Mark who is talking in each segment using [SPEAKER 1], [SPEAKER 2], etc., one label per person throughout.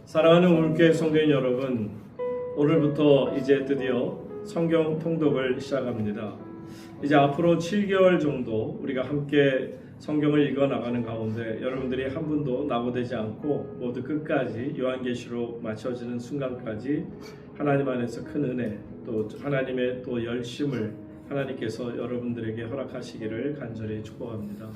[SPEAKER 1] 사랑하는 우물교회 성도인 여러분, 오늘부터 이제 드디어 성경 통독을 시작합니다. 이제 앞으로 7개월 정도 우리가 함께 성경을 읽어 나가는 가운데 여러분들이 한 분도 낙오되지 않고 모두 끝까지 요한계시록 마쳐지는 순간까지 하나님 안에서 큰 은혜, 또 하나님의 또 열심을 하나님께서 여러분들에게 허락하시기를 간절히 축복합니다.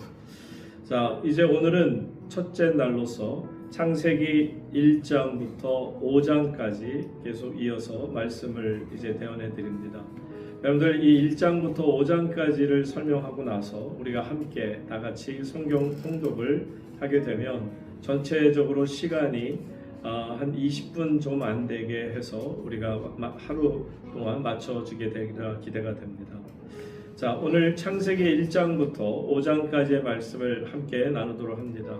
[SPEAKER 1] 자, 이제 오늘은 첫째 날로서 창세기 1장부터 5장까지 계속 이어서 말씀을 이제 대언해 드립니다. 여러분들 이 1장부터 5장까지를 설명하고 나서 우리가 함께 다 같이 성경 통독을 하게 되면 전체적으로 시간이 한 20분 좀 안 되게 해서 우리가 하루 동안 맞춰지게 되기가 기대가 됩니다. 자, 오늘 창세기 1장부터 5장까지의 말씀을 함께 나누도록 합니다.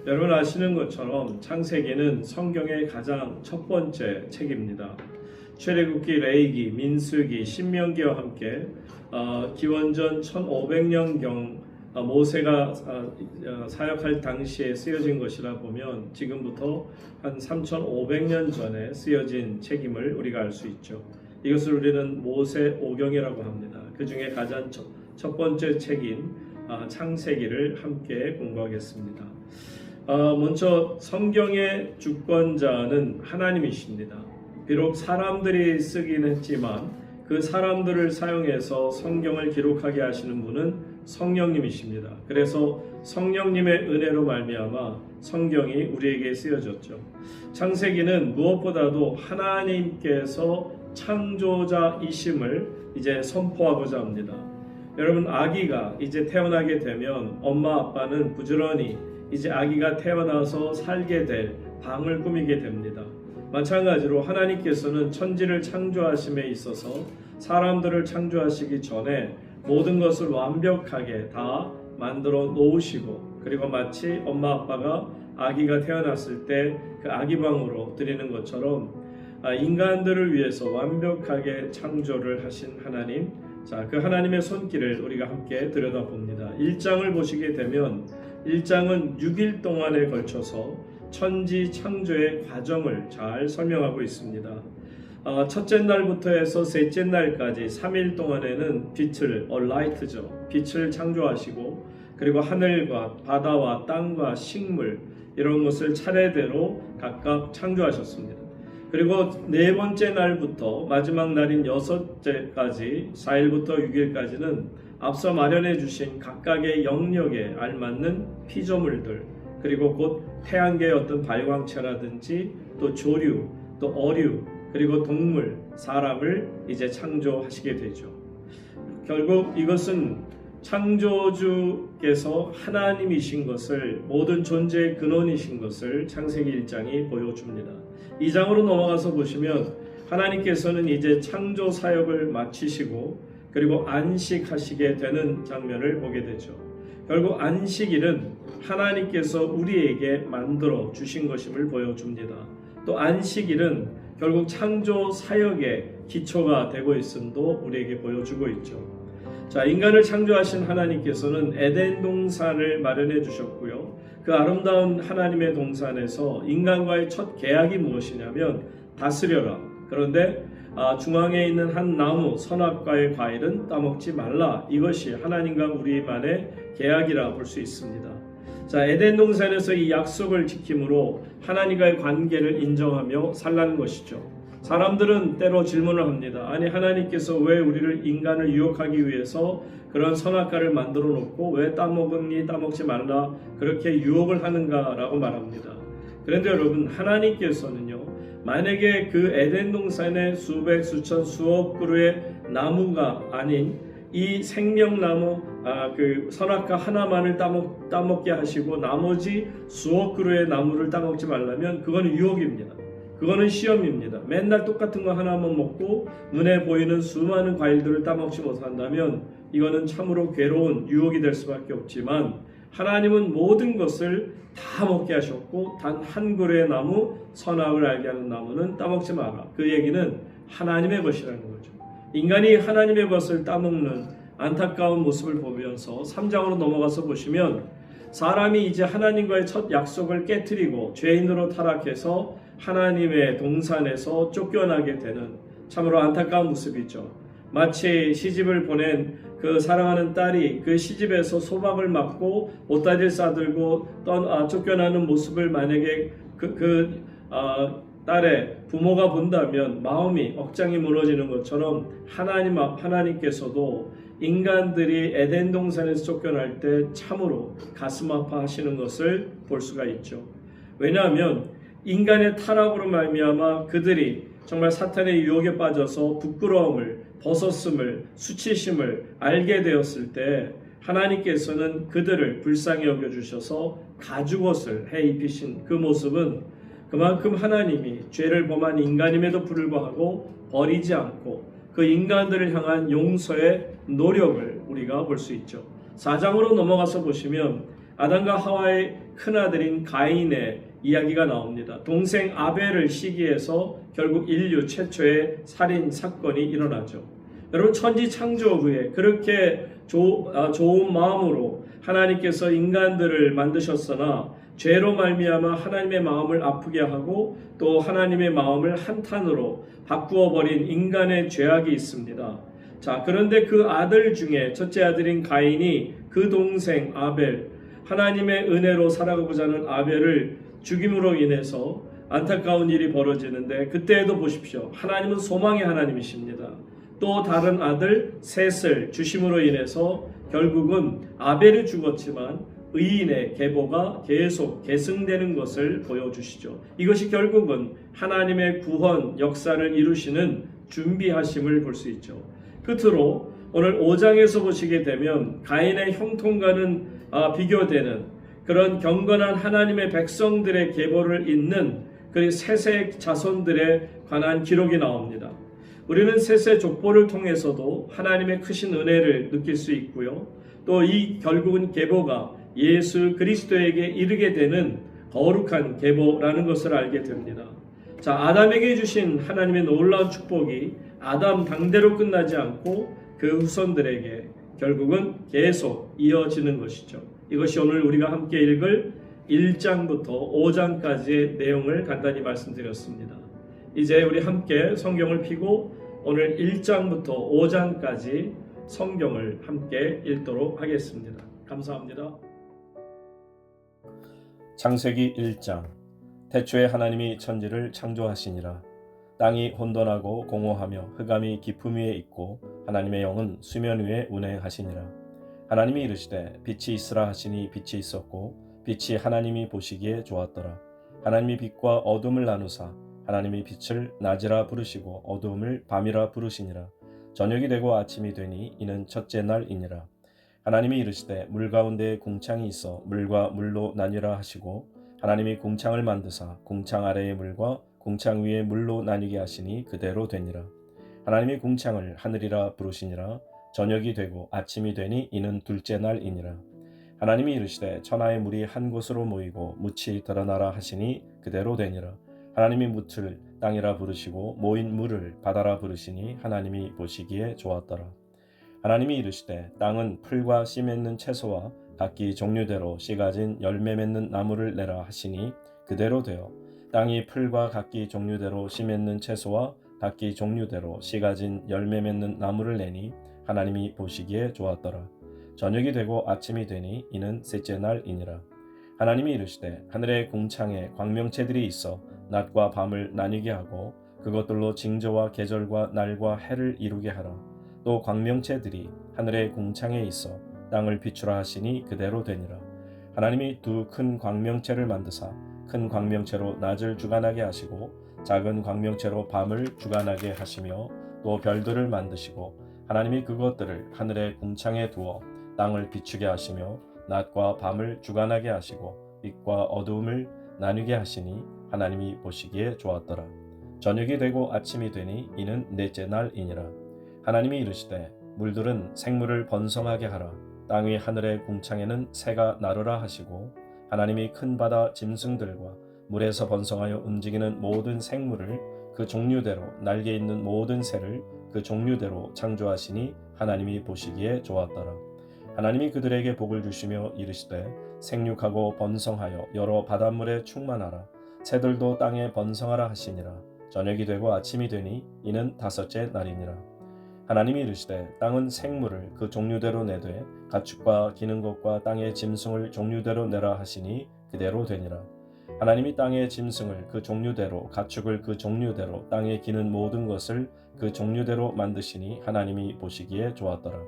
[SPEAKER 1] 여러분 아시는 것처럼 창세기는 성경의 가장 첫 번째 책입니다. 출애굽기, 레위기, 민수기, 신명기와 함께 기원전 1500년경 모세가 사역할 당시에 쓰여진 것이라 보면 지금부터 한 3500년 전에 쓰여진 책임을 우리가 알 수 있죠. 이것을 우리는 모세오경이라고 합니다. 그 중에 가장 첫 번째 책인 창세기를 함께 공부하겠습니다. 먼저 성경의 주권자는 하나님이십니다. 비록 사람들이 쓰긴 했지만 그 사람들을 사용해서 성경을 기록하게 하시는 분은 성령님이십니다. 그래서 성령님의 은혜로 말미암아 성경이 우리에게 쓰여졌죠. 창세기는 무엇보다도 하나님께서 창조자이심을 이제 선포하고자 합니다. 여러분, 아기가 이제 태어나게 되면 엄마 아빠는 부지런히 이제 아기가 태어나서 살게 될 방을 꾸미게 됩니다. 마찬가지로 하나님께서는 천지를 창조하심에 있어서 사람들을 창조하시기 전에 모든 것을 완벽하게 다 만들어 놓으시고, 그리고 마치 엄마 아빠가 아기가 태어났을 때 그 아기 방으로 드리는 것처럼 인간들을 위해서 완벽하게 창조를 하신 하나님, 자, 그 하나님의 손길을 우리가 함께 들여다봅니다. 1장을 보시게 되면 1장은 6일 동안에 걸쳐서 천지 창조의 과정을 잘 설명하고 있습니다. 첫째 날부터 해서 셋째 날까지 3일 동안에는 빛을, light죠. 빛을 창조하시고, 그리고 하늘과 바다와 땅과 식물 이런 것을 차례대로 각각 창조하셨습니다. 그리고 네 번째 날부터 마지막 날인 여섯째까지 4일부터 6일까지는 앞서 마련해 주신 각각의 영역에 알맞는 피조물들, 그리고 곧 태양계의 어떤 발광체라든지 또 조류, 또 어류, 그리고 동물, 사람을 이제 창조하시게 되죠. 결국 이것은 창조주께서 하나님이신 것을, 모든 존재의 근원이신 것을 창세기 1장이 보여줍니다. 2장으로 넘어가서 보시면 하나님께서는 이제 창조 사역을 마치시고 그리고 안식하시게 되는 장면을 보게 되죠. 결국 안식일은 하나님께서 우리에게 만들어 주신 것임을 보여줍니다. 또 안식일은 결국 창조 사역의 기초가 되고 있음도 우리에게 보여주고 있죠. 자, 인간을 창조하신 하나님께서는 에덴 동산을 마련해 주셨고요. 그 아름다운 하나님의 동산에서 인간과의 첫 계약이 무엇이냐면 다스려라. 그런데 중앙에 있는 한 나무, 선악과의 과일은 따먹지 말라. 이것이 하나님과 우리만의 계약이라 볼 수 있습니다. 자, 에덴 동산에서 이 약속을 지킴으로 하나님과의 관계를 인정하며 살라는 것이죠. 사람들은 때로 질문을 합니다. 아니, 하나님께서 왜 우리를, 인간을 유혹하기 위해서 그런 선악과를 만들어 놓고 왜 따먹니 따먹지 말라 그렇게 유혹을 하는가 라고 말합니다. 그런데 여러분, 하나님께서는요, 만약에 그 에덴 동산의 수백, 수천, 수억 그루의 나무가 아닌 이 생명나무, 그 선악과 하나만을 따먹게 하시고 나머지 수억 그루의 나무를 따먹지 말라면 그거는 유혹입니다. 그거는 시험입니다. 맨날 똑같은 거 하나만 먹고 눈에 보이는 수많은 과일들을 따먹지 못한다면 이거는 참으로 괴로운 유혹이 될 수밖에 없지만, 하나님은 모든 것을 다 먹게 하셨고 단 한 그루의 나무, 선악을 알게 하는 나무는 따먹지 마라. 그 얘기는 하나님의 것이라는 거죠. 인간이 하나님의 것을 따먹는 안타까운 모습을 보면서 3장으로 넘어가서 보시면 사람이 이제 하나님과의 첫 약속을 깨트리고 죄인으로 타락해서 하나님의 동산에서 쫓겨나게 되는 참으로 안타까운 모습이죠. 마치 시집을 보낸 그 사랑하는 딸이 그 시집에서 소박을 맞고 옷다리를 싸들고 쫓겨나는 모습을 만약에 딸의 부모가 본다면 마음이 억장이 무너지는 것처럼 하나님께서도 인간들이 에덴 동산에서 쫓겨날 때 참으로 가슴 아파하시는 것을 볼 수가 있죠. 왜냐하면 인간의 타락으로 말미암아 그들이 정말 사탄의 유혹에 빠져서 부끄러움을, 벗었음을, 수치심을 알게 되었을 때 하나님께서는 그들을 불쌍히 여겨주셔서 가죽옷을 해 입히신 그 모습은 그만큼 하나님이 죄를 범한 인간임에도 불구하고 버리지 않고 그 인간들을 향한 용서의 노력을 우리가 볼 수 있죠. 4장으로 넘어가서 보시면 아담과 하와의 큰아들인 가인의 이야기가 나옵니다. 동생 아벨을 시기해서 결국 인류 최초의 살인 사건이 일어나죠. 여러분, 천지 창조 후에 그렇게 좋은 마음으로 하나님께서 인간들을 만드셨으나 죄로 말미암아 하나님의 마음을 아프게 하고 또 하나님의 마음을 한탄으로 바꾸어 버린 인간의 죄악이 있습니다. 자, 그런데 그 아들 중에 첫째 아들인 가인이 그 동생 아벨, 하나님의 은혜로 살아가고자 하는 아벨을 죽임으로 인해서 안타까운 일이 벌어지는데, 그때에도 보십시오. 하나님은 소망의 하나님이십니다. 또 다른 아들 셋을 주심으로 인해서 결국은 아벨이 죽었지만 의인의 계보가 계속 계승되는 것을 보여주시죠. 이것이 결국은 하나님의 구원 역사를 이루시는 준비하심을 볼 수 있죠. 끝으로 오늘 5장에서 보시게 되면 가인의 형통과는 비교되는 그런 경건한 하나님의 백성들의 계보를 잇는 그 셋의 자손들에 관한 기록이 나옵니다. 우리는 셋의 족보를 통해서도 하나님의 크신 은혜를 느낄 수 있고요. 또 이 결국은 계보가 예수 그리스도에게 이르게 되는 거룩한 계보라는 것을 알게 됩니다. 자, 아담에게 주신 하나님의 놀라운 축복이 아담 당대로 끝나지 않고 그 후손들에게 결국은 계속 이어지는 것이죠. 이것이 오늘 우리가 함께 읽을 1장부터 5장까지의 내용을 간단히 말씀드렸습니다. 이제 우리 함께 성경을 펴고 오늘 1장부터 5장까지 성경을 함께 읽도록 하겠습니다. 감사합니다.
[SPEAKER 2] 창세기 1장. 태초에 하나님이 천지를 창조하시니라. 땅이 혼돈하고 공허하며 흑암이 깊음 위에 있고 하나님의 영은 수면 위에 운행하시니라. 하나님이 이르시되 빛이 있으라 하시니 빛이 있었고 빛이 하나님이 보시기에 좋았더라. 하나님이 빛과 어둠을 나누사 하나님이 빛을 낮이라 부르시고 어두움을 밤이라 부르시니라. 저녁이 되고 아침이 되니 이는 첫째 날이니라. 하나님이 이르시되 물 가운데에 궁창이 있어 물과 물로 나뉘라 하시고 하나님이 궁창을 만드사 궁창 아래의 물과 궁창 위의 물로 나뉘게 하시니 그대로 되니라. 하나님이 궁창을 하늘이라 부르시니라. 저녁이 되고 아침이 되니 이는 둘째 날이니라. 하나님이 이르시되 천하의 물이 한 곳으로 모이고 묻이 드러나라 하시니 그대로 되니라. 하나님이 묻을 땅이라 부르시고 모인 물을 바다라 부르시니 하나님이 보시기에 좋았더라. 하나님이 이르시되 땅은 풀과 씨 맺는 채소와 각기 종류대로 씨 가진 열매 맺는 나무를 내라 하시니 그대로 되어 땅이 풀과 각기 종류대로 씨 맺는 채소와 각기 종류대로 씨 가진 열매 맺는 나무를 내니 하나님이 보시기에 좋았더라. 저녁이 되고 아침이 되니 이는 셋째 날이니라. 하나님이 이르시되 하늘의 궁창에 광명체들이 있어 낮과 밤을 나뉘게 하고 그것들로 징조와 계절과 날과 해를 이루게 하라. 또 광명체들이 하늘의 궁창에 있어 땅을 비추라 하시니 그대로 되니라. 하나님이 두 큰 광명체를 만드사 큰 광명체로 낮을 주관하게 하시고 작은 광명체로 밤을 주관하게 하시며 또 별들을 만드시고 하나님이 그것들을 하늘의 궁창에 두어 땅을 비추게 하시며 낮과 밤을 주관하게 하시고 빛과 어두움을 나누게 하시니 하나님이 보시기에 좋았더라. 저녁이 되고 아침이 되니 이는 넷째 날이니라. 하나님이 이르시되 물들은 생물을 번성하게 하라. 땅 위 하늘의 궁창에는 새가 나르라 하시고 하나님이 큰 바다 짐승들과 물에서 번성하여 움직이는 모든 생물을 그 종류대로 날개 있는 모든 새를 그 종류대로 창조하시니 하나님이 보시기에 좋았더라. 하나님이 그들에게 복을 주시며 이르시되 생육하고 번성하여 여러 바닷물에 충만하라. 새들도 땅에 번성하라 하시니라. 저녁이 되고 아침이 되니 이는 다섯째 날이니라. 하나님이 이르시되 땅은 생물을 그 종류대로 내되 가축과 기는 것과 땅의 짐승을 종류대로 내라 하시니 그대로 되니라. 하나님이 땅의 짐승을 그 종류대로 가축을 그 종류대로 땅에 기는 모든 것을 그 종류대로 만드시니 하나님이 보시기에 좋았더라.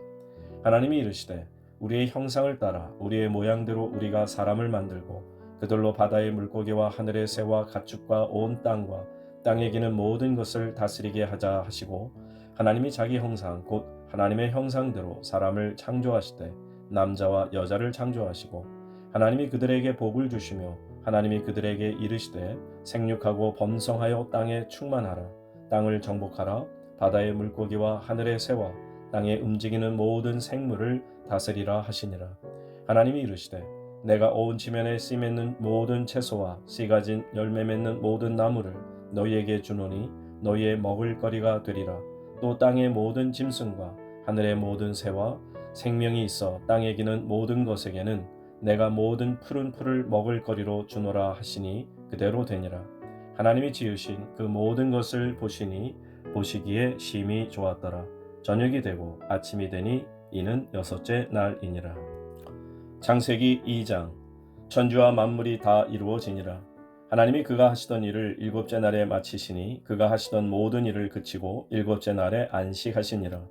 [SPEAKER 2] 하나님이 이르시되 우리의 형상을 따라 우리의 모양대로 우리가 사람을 만들고 그들로 바다의 물고기와 하늘의 새와 가축과 온 땅과 땅에 기는 모든 것을 다스리게 하자 하시고 하나님이 자기 형상 곧 하나님의 형상대로 사람을 창조하시되 남자와 여자를 창조하시고 하나님이 그들에게 복을 주시며 하나님이 그들에게 이르시되 생육하고 번성하여 땅에 충만하라. 땅을 정복하라. 바다의 물고기와 하늘의 새와 땅에 움직이는 모든 생물을 다스리라 하시니라. 하나님이 이르시되 내가 온 지면에 씨 맺는 모든 채소와 씨 가진 열매 맺는 모든 나무를 너희에게 주노니 너희의 먹을 거리가 되리라. 또 땅의 모든 짐승과 하늘의 모든 새와 생명이 있어 땅에 기는 모든 것에게는 내가 모든 푸른 풀을 먹을 거리로 주노라 하시니 그대로 되니라. 하나님이 지으신 그 모든 것을 보시니 보시기에 심히 좋았더라. 저녁이 되고 아침이 되니 이는 여섯째 날이니라. 창세기 2장. 천지와 만물이 다 이루어지니라. 하나님이 그가 하시던 일을 일곱째 날에 마치시니 그가 하시던 모든 일을 그치고 일곱째 날에 안식하시니라.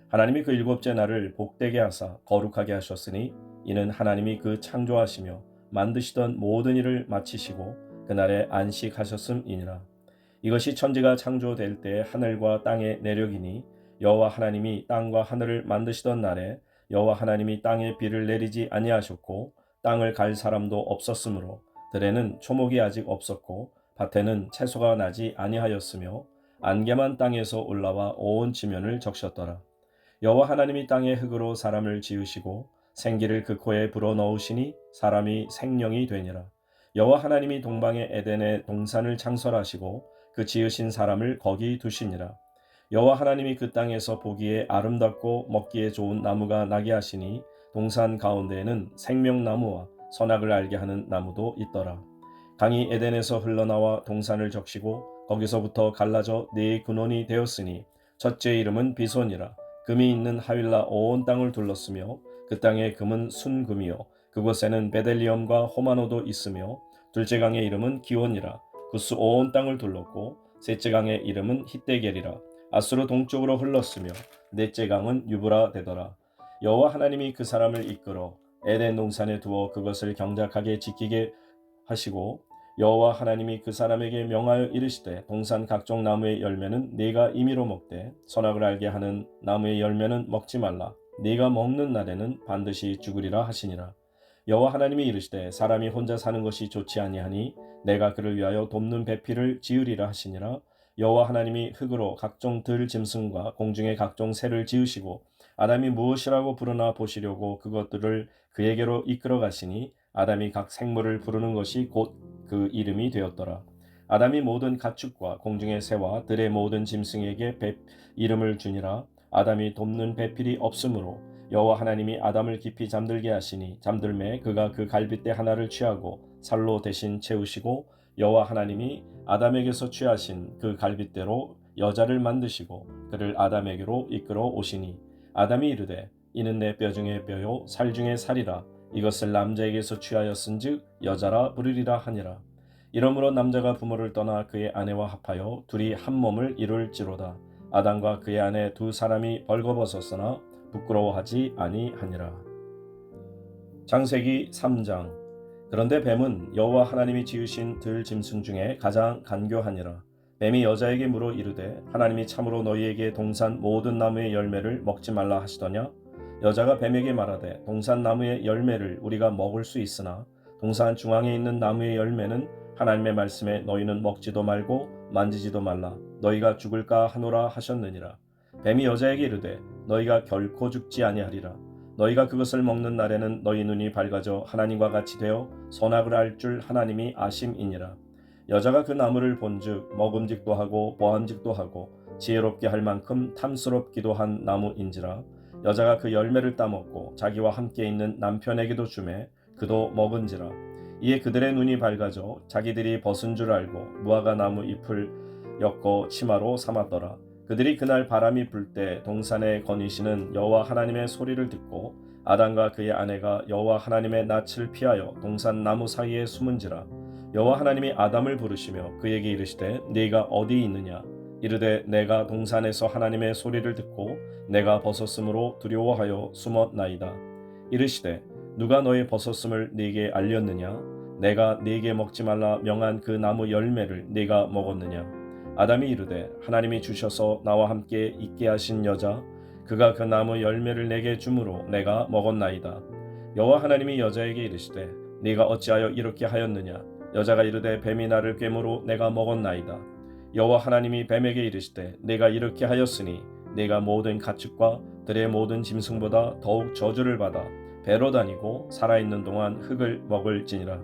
[SPEAKER 2] 하나님이 그 일곱째 날을 복되게 하사 거룩하게 하셨으니 이는 하나님이 그 창조하시며 만드시던 모든 일을 마치시고 그날에 안식하셨음이니라. 이것이 천지가 창조될 때 하늘과 땅의 내력이니 여호와 하나님이 땅과 하늘을 만드시던 날에 여호와 하나님이 땅에 비를 내리지 아니하셨고 땅을 갈 사람도 없었으므로 들에는 초목이 아직 없었고 밭에는 채소가 나지 아니하였으며 안개만 땅에서 올라와 온 지면을 적셨더라. 여호와 하나님이 땅의 흙으로 사람을 지으시고 생기를 그 코에 불어넣으시니 사람이 생령이 되니라. 여호와 하나님이 동방의 에덴에 동산을 창설하시고 그 지으신 사람을 거기 두시니라. 여호와 하나님이 그 땅에서 보기에 아름답고 먹기에 좋은 나무가 나게 하시니 동산 가운데에는 생명나무와 선악을 알게 하는 나무도 있더라. 강이 에덴에서 흘러나와 동산을 적시고 거기서부터 갈라져 네 근원이 되었으니 첫째 이름은 비손이라. 금이 있는 하윌라 온 땅을 둘렀으며 그 땅의 금은 순금이요 그곳에는 베델리엄과 호마노도 있으며 둘째 강의 이름은 기온이라. 구스 온 땅을 둘렀고 셋째 강의 이름은 히데겔이라. 아수르 동쪽으로 흘렀으며 넷째 강은 유브라 되더라. 여호와 하나님이 그 사람을 이끌어 에덴 동산에 두어 그것을 경작하게 지키게 하시고 여호와 하나님이 그 사람에게 명하여 이르시되 동산 각종 나무의 열매는 네가 임의로 먹되 선악을 알게 하는 나무의 열매는 먹지 말라. 네가 먹는 날에는 반드시 죽으리라 하시니라. 여호와 하나님이 이르시되 사람이 혼자 사는 것이 좋지 아니하니 내가 그를 위하여 돕는 배필을 지으리라 하시니라. 여호와 하나님이 흙으로 각종 들 짐승과 공중의 각종 새를 지으시고 아담이 무엇이라고 부르나 보시려고 그것들을 그에게로 이끌어 가시니 아담이 각 생물을 부르는 것이 곧 그 이름이 되었더라. 아담이 모든 가축과 공중의 새와 들의 모든 짐승에게 이름을 주니라. 아담이 돕는 배필이 없으므로 여호와 하나님이 아담을 깊이 잠들게 하시니 잠들매 그가 그 갈빗대 하나를 취하고 살로 대신 채우시고 여호와 하나님이 아담에게서 취하신 그 갈빗대로 여자를 만드시고 그를 아담에게로 이끌어 오시니 아담이 이르되 이는 내 뼈 중에 뼈요 살 중에 살이라. 이것을 남자에게서 취하였은즉 여자라 부르리라 하니라. 이러므로 남자가 부모를 떠나 그의 아내와 합하여 둘이 한 몸을 이룰지로다. 아담과 그의 아내 두 사람이 벌거벗었으나 부끄러워하지 아니하니라. 창세기 3장. 그런데 뱀은 여호와 하나님이 지으신 들 짐승 중에 가장 간교하니라. 뱀이 여자에게 물어 이르되 하나님이 참으로 너희에게 동산 모든 나무의 열매를 먹지 말라 하시더냐? 여자가 뱀에게 말하되 동산 나무의 열매를 우리가 먹을 수 있으나 동산 중앙에 있는 나무의 열매는 하나님의 말씀에 너희는 먹지도 말고 만지지도 말라. 너희가 죽을까 하노라 하셨느니라. 뱀이 여자에게 이르되 너희가 결코 죽지 아니하리라. 너희가 그것을 먹는 날에는 너희 눈이 밝아져 하나님과 같이 되어 선악을 알 줄 하나님이 아심이니라. 여자가 그 나무를 본즉 먹음직도 하고 보암직도 하고 지혜롭게 할 만큼 탐스럽기도 한 나무인지라. 여자가 그 열매를 따먹고 자기와 함께 있는 남편에게도 주매 그도 먹은지라. 이에 그들의 눈이 밝아져 자기들이 벗은 줄 알고 무화과 나무 잎을 엮어 치마로 삼았더라. 그들이 그날 바람이 불 때 동산에 거니시는 여호와 하나님의 소리를 듣고 아담과 그의 아내가 여호와 하나님의 낯을 피하여 동산 나무 사이에 숨은지라. 여호와 하나님이 아담을 부르시며 그에게 이르시되 네가 어디 있느냐. 이르되 내가 동산에서 하나님의 소리를 듣고 내가 벗었으므로 두려워하여 숨었나이다. 이르시되 누가 너의 벗었음을 네게 알렸느냐. 내가 네게 먹지 말라 명한 그 나무 열매를 네가 먹었느냐. 아담이 이르되 하나님이 주셔서 나와 함께 있게 하신 여자 그가 그 나무 열매를 내게 주므로 내가 먹었나이다. 여호와 하나님이 여자에게 이르시되 네가 어찌하여 이렇게 하였느냐. 여자가 이르되 뱀이 나를 꿰므로 내가 먹었나이다. 여호와 하나님이 뱀에게 이르시되 네가 이렇게 하였으니 네가 모든 가축과 들의 모든 짐승보다 더욱 저주를 받아 배로 다니고 살아있는 동안 흙을 먹을지니라.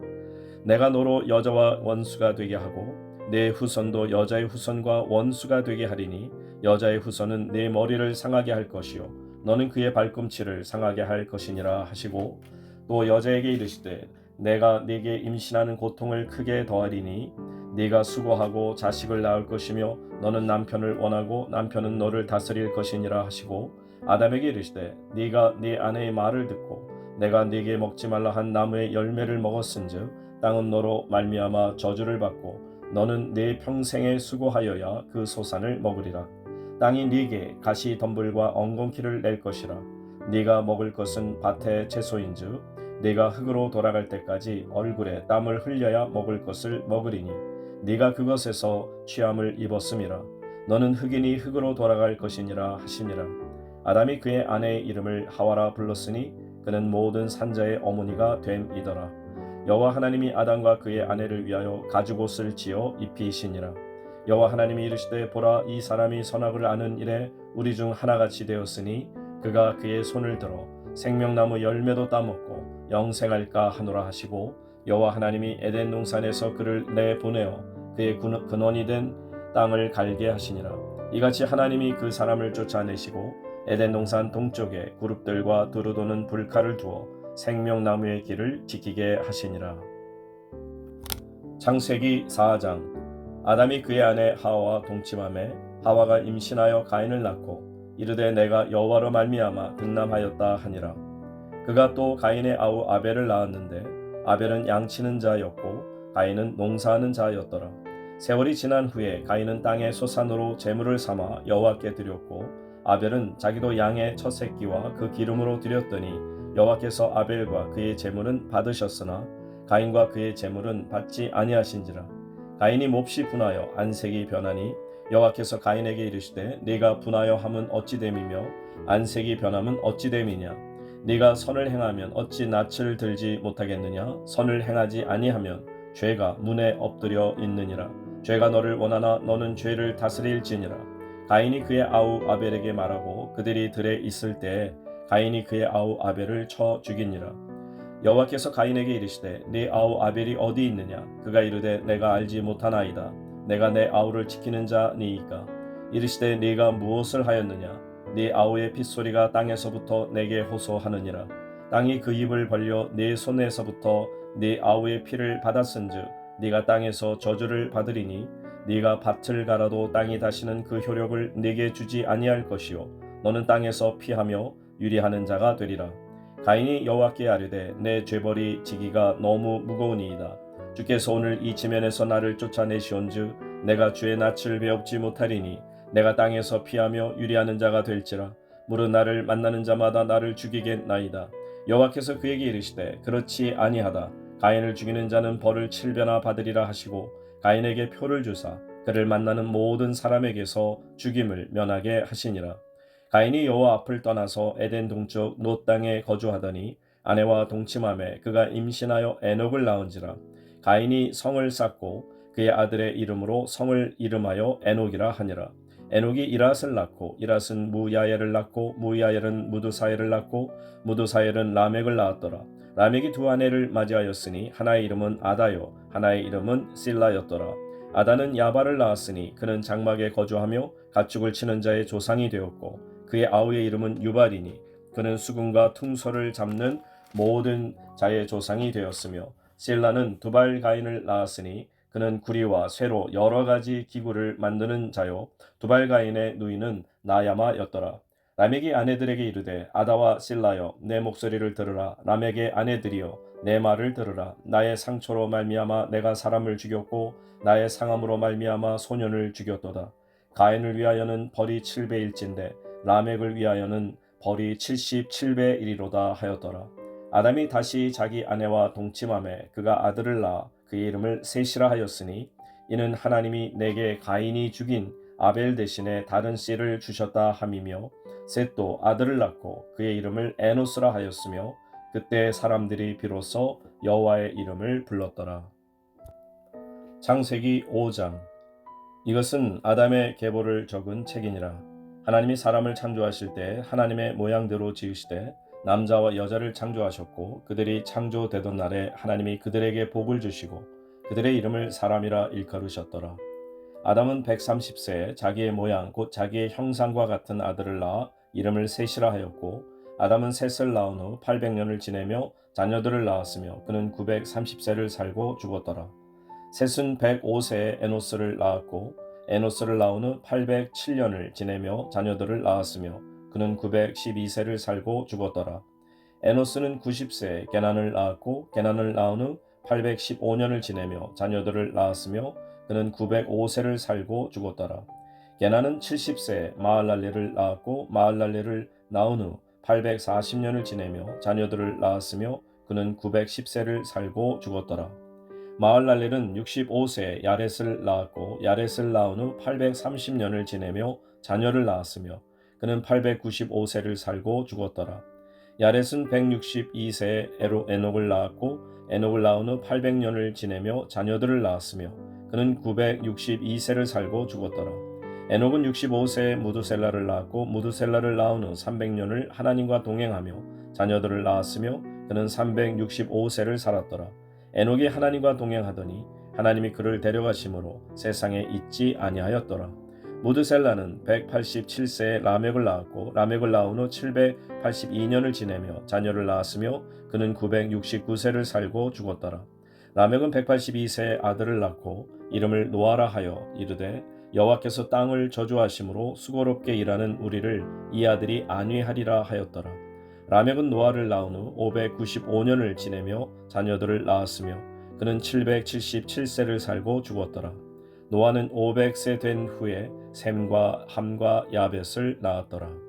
[SPEAKER 2] 내가 너로 여자와 원수가 되게 하고 내 후손도 여자의 후손과 원수가 되게 하리니 여자의 후손은 내 머리를 상하게 할 것이요 너는 그의 발꿈치를 상하게 할 것이니라 하시고 또 여자에게 이르시되 내가 네게 임신하는 고통을 크게 더하리니 네가 수고하고 자식을 낳을 것이며 너는 남편을 원하고 남편은 너를 다스릴 것이니라 하시고 아담에게 이르시되 네가 네 아내의 말을 듣고 내가 네게 먹지 말라 한 나무의 열매를 먹었은즉 땅은 너로 말미암아 저주를 받고 너는 내 평생에 수고하여야 그 소산을 먹으리라. 땅이 네게 가시 덤불과 엉겅퀴를 낼 것이라. 네가 먹을 것은 밭의 채소인즉 네가 흙으로 돌아갈 때까지 얼굴에 땀을 흘려야 먹을 것을 먹으리니 네가 그것에서 취함을 입었음이라. 너는 흙이니 흙으로 돌아갈 것이니라 하시니라. 아담이 그의 아내의 이름을 하와라 불렀으니 그는 모든 산자의 어머니가 됨이더라. 여호와 하나님이 아담과 그의 아내를 위하여 가죽옷을 지어 입히시니라. 여호와 하나님이 이르시되 보라 이 사람이 선악을 아는 일에 우리 중 하나같이 되었으니 그가 그의 손을 들어 생명나무 열매도 따먹고 영생할까 하노라 하시고 여호와 하나님이 에덴 동산에서 그를 내보내어 그의 근원이 된 땅을 갈게 하시니라. 이같이 하나님이 그 사람을 쫓아내시고 에덴 동산 동쪽에 그룹들과 두루 도는 불칼을 두어 생명나무의 길을 지키게 하시니라. 창세기 4장. 아담이 그의 아내 하와와 동침하매 하와가 임신하여 가인을 낳고 이르되 내가 여호와로 말미암아 등남하였다 하니라. 그가 또 가인의 아우 아벨을 낳았는데 아벨은 양치는 자였고 가인은 농사하는 자였더라. 세월이 지난 후에 가인은 땅의 소산으로 제물을 삼아 여호와께 드렸고 아벨은 자기도 양의 첫 새끼와 그 기름으로 드렸더니 여호와께서 아벨과 그의 제물은 받으셨으나 가인과 그의 제물은 받지 아니하신지라. 가인이 몹시 분하여 안색이 변하니 여호와께서 가인에게 이르시되 네가 분하여 함은 어찌 됨이며 안색이 변함은 어찌 됨이냐. 네가 선을 행하면 어찌 낯을 들지 못하겠느냐. 선을 행하지 아니하면 죄가 문에 엎드려 있느니라. 죄가 너를 원하나 너는 죄를 다스릴지니라. 가인이 그의 아우 아벨에게 말하고 그들이 들에 있을 때에 가인이 그의 아우 아벨을 쳐 죽이니라. 여호와께서 가인에게 이르시되 네 아우 아벨이 어디 있느냐. 그가 이르되 내가 알지 못하나이다. 내가 내 아우를 지키는 자니이까. 이르시되 네가 무엇을 하였느냐. 네 아우의 핏소리가 땅에서부터 내게 호소하느니라. 땅이 그 입을 벌려 네 손에서부터 네 아우의 피를 받았은즉 네가 땅에서 저주를 받으리니 네가 밭을 갈아도 땅이 다시는 그 효력을 네게 주지 아니할 것이요 너는 땅에서 피하며 유리하는 자가 되리라. 가인이 여호와께 아뢰되 내 죄벌이 지기가 너무 무거우니이다. 주께서 오늘 이 지면에서 나를 쫓아내시온즉 내가 주의 낯을 배웁지 못하리니 내가 땅에서 피하며 유리하는 자가 될지라. 무릇 나를 만나는 자마다 나를 죽이겠나이다. 여호와께서 그에게 이르시되 그렇지 아니하다. 가인을 죽이는 자는 벌을 7배나 받으리라 하시고 가인에게 표를 주사 그를 만나는 모든 사람에게서 죽임을 면하게 하시니라. 가인이 여호와 앞을 떠나서 에덴 동쪽 놋 땅에 거주하더니 아내와 동침하매 그가 임신하여 에녹을 낳은지라. 가인이 성을 쌓고 그의 아들의 이름으로 성을 이름하여 에녹이라 하니라. 에녹이 이랏을 낳고 이랏은 무야엘을 낳고 무야엘은 무드사엘을 낳고 무드사엘은 라멕을 낳았더라. 라멕이 두 아내를 맞이하였으니 하나의 이름은 아다요 하나의 이름은 실라였더라. 아다는 야발을 낳았으니 그는 장막에 거주하며 가축을 치는 자의 조상이 되었고 그의 아우의 이름은 유발이니 그는 수금과 퉁소를 잡는 모든 자의 조상이 되었으며 실라는 두발가인을 낳았으니 그는 구리와 쇠로 여러 가지 기구를 만드는 자요 두발가인의 누이는 나야마였더라. 람에게 아내들에게 이르되 아다와 실라여 내 목소리를 들으라. 람에게 아내들이여 내 말을 들으라. 나의 상처로 말미암아 내가 사람을 죽였고 나의 상함으로 말미암아 소년을 죽였도다. 가인을 위하여는 벌이 7배일진데 라멕을 위하여는 벌이 77배이리로다 하였더라. 아담이 다시 자기 아내와 동침함에 그가 아들을 낳아 그의 이름을 셋이라 하였으니 이는 하나님이 내게 가인이 죽인 아벨 대신에 다른 씨를 주셨다 함이며 셋도 아들을 낳고 그의 이름을 에노스라 하였으며 그때 사람들이 비로소 여호와의 이름을 불렀더라. 창세기 5장. 이것은 아담의 계보를 적은 책이니라. 하나님이 사람을 창조하실 때 하나님의 모양대로 지으시되 남자와 여자를 창조하셨고 그들이 창조되던 날에 하나님이 그들에게 복을 주시고 그들의 이름을 사람이라 일컬으셨더라. 아담은 130세에 자기의 모양 곧 자기의 형상과 같은 아들을 낳아 이름을 셋이라 하였고 아담은 셋을 낳은 후 800년을 지내며 자녀들을 낳았으며 그는 930세를 살고 죽었더라. 셋은 105세에 에노스를 낳았고 에노스를 낳은 후 807년을 지내며 자녀들을 낳았으며 그는 912세를 살고 죽었더라. 에노스는 90세에 게난을 낳았고 게난을 낳은 후 815년을 지내며 자녀들을 낳았으며 그는 905세를 살고 죽었더라. 게난은 70세에 마할랄레를 낳았고 마할랄레를 낳은 후 840년을 지내며 자녀들을 낳았으며 그는 910세를 살고 죽었더라. 마할랄렐은 65세에 야렛을 낳았고 야렛을 낳은 후 830년을 지내며 자녀를 낳았으며 그는 895세를 살고 죽었더라. 야렛은 162세에 에녹을 낳았고 에녹을 낳은 후 800년을 지내며 자녀들을 낳았으며 그는 962세를 살고 죽었더라. 에녹은 65세에 무두셀라를 낳았고 무두셀라를 낳은 후 300년을 하나님과 동행하며 자녀들을 낳았으며 그는 365세를 살았더라. 에녹이 하나님과 동행하더니 하나님이 그를 데려가심으로 세상에 있지 아니하였더라. 무드셀라는 187세에 라멕을 낳았고 라멕을 낳은 후 782년을 지내며 자녀를 낳았으며 그는 969세를 살고 죽었더라. 라멕은 182세에 아들을 낳고 이름을 노아라 하여 이르되 여호와께서 땅을 저주하심으로 수고롭게 일하는 우리를 이 아들이 안위하리라 하였더라. 라멕은 노아를 낳은 후 595년을 지내며 자녀들을 낳았으며 그는 777세를 살고 죽었더라. 노아는 500세 된 후에 셈과 함과 야벳을 낳았더라.